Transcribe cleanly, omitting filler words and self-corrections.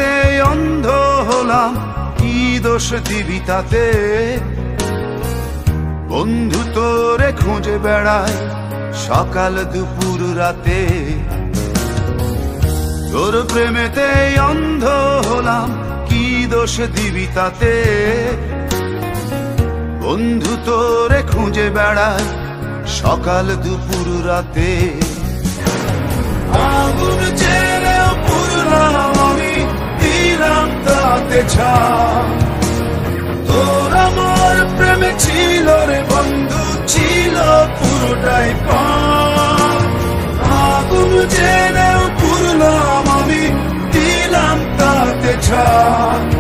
প্রেমেতে অন্ধ হলাম, কি দোষ দিবি তাতে? বন্ধু তোরে খুঁজে বেড়াই সকাল দুপুর রাতে। তোর প্রেমেতে অন্ধ হলাম, কি দোষ দিবি তাতে? বন্ধু তোরে খুঁজে বেড়াই সকাল দুপুর রাতে। আগুন ছেড়েও পুরলাম আমি, দিলাম তাতে ছাপ। তোর আমার প্রেমে ছিল রে বন্ধু, ছিল পুরোটাই পাপ। আগুন ছেড়েও পুরলাম আমি, দিলাম তাতে ছাপ।